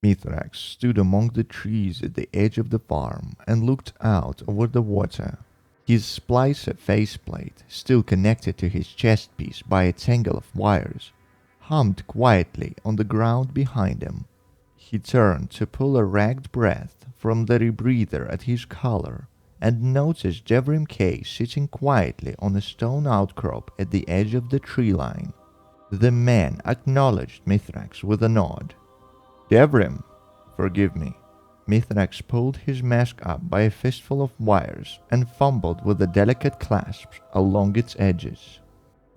Mithrax stood among the trees at the edge of the farm and looked out over the water. His splicer faceplate, still connected to his chest piece by a tangle of wires, hummed quietly on the ground behind him. He turned to pull a ragged breath from the rebreather at his collar and noticed Devrim K sitting quietly on a stone outcrop at the edge of the tree line. The man acknowledged Mithrax with a nod. Devrim, forgive me. Mithrax pulled his mask up by a fistful of wires and fumbled with the delicate clasps along its edges.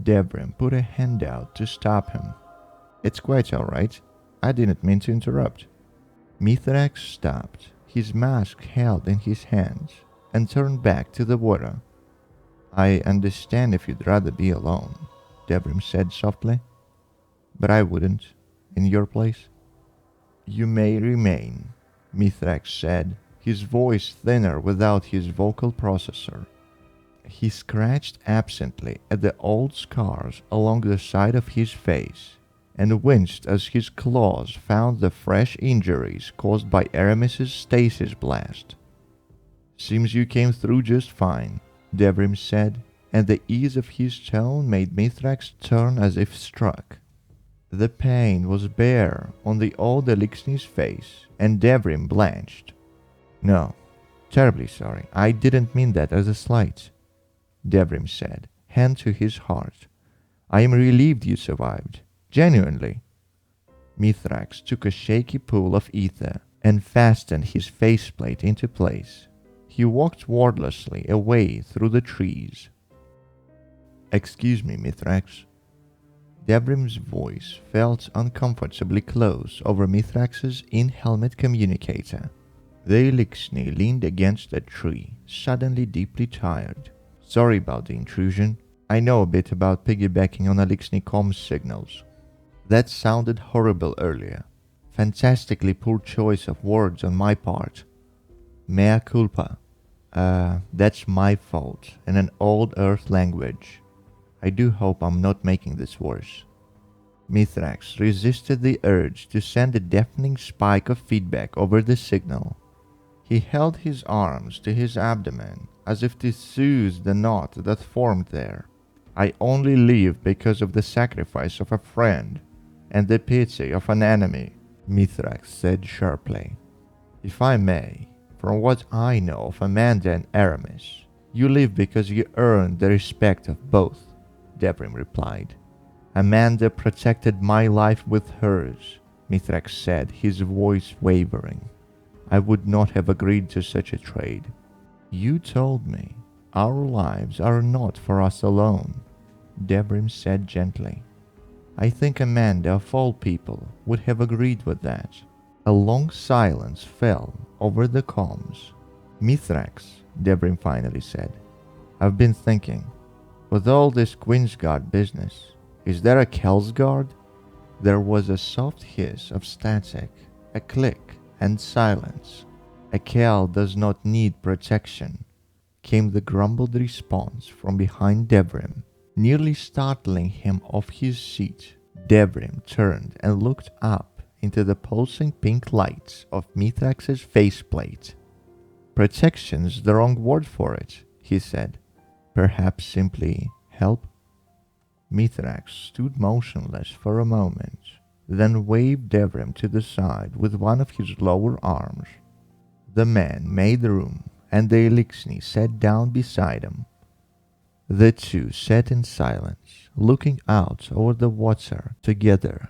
Devrim put a hand out to stop him. It's quite all right. I didn't mean to interrupt. Mithrax stopped, his mask held in his hands, and turned back to the water. I understand if you'd rather be alone, Devrim said softly. But I wouldn't, in your place. You may remain, Mithrax said, his voice thinner without his vocal processor. He scratched absently at the old scars along the side of his face and winced as his claws found the fresh injuries caused by Aramis's stasis blast. Seems you came through just fine, Devrim said, and the ease of his tone made Mithrax turn as if struck. The pain was bare on the old Elixir's face, and Devrim blanched. No, terribly sorry. I didn't mean that as a slight, Devrim said, hand to his heart. I am relieved you survived. Genuinely. Mithrax took a shaky pull of ether and fastened his faceplate into place. He walked wordlessly away through the trees. Excuse me, Mithrax. Devrim's voice felt uncomfortably close over Mithrax's in-helmet communicator. The Elixir leaned against a tree, suddenly deeply tired. Sorry about the intrusion. I know a bit about piggybacking on Elixir comms signals. That sounded horrible earlier. Fantastically poor choice of words on my part. Mea culpa. That's my fault in an old Earth language. I do hope I'm not making this worse. Mithrax resisted the urge to send a deafening spike of feedback over the signal. He held his arms to his abdomen as if to soothe the knot that formed there. I only live because of the sacrifice of a friend and the pity of an enemy, Mithrax said sharply. If I may, from what I know of Amanda and Aramis, you live because you earned the respect of both, Devrim replied. Amanda protected my life with hers, Mithrax said, his voice wavering. I would not have agreed to such a trade. You told me our lives are not for us alone, Devrim said gently. I think Amanda, of all people, would have agreed with that. A long silence fell over the comms. Mithrax, Devrim finally said, I've been thinking, with all this Queensguard business, is there a Kelsguard? There was a soft hiss of static, a click, and silence. A Kel does not need protection, came the grumbled response from behind Devrim, nearly startling him off his seat. Devrim turned and looked up into the pulsing pink lights of Mithrax's faceplate. Protection's the wrong word for it, he said. Perhaps simply help? Mithrax stood motionless for a moment, then waved Devrim to the side with one of his lower arms. The man made room, and the Elixir sat down beside him. The two sat in silence, looking out over the water together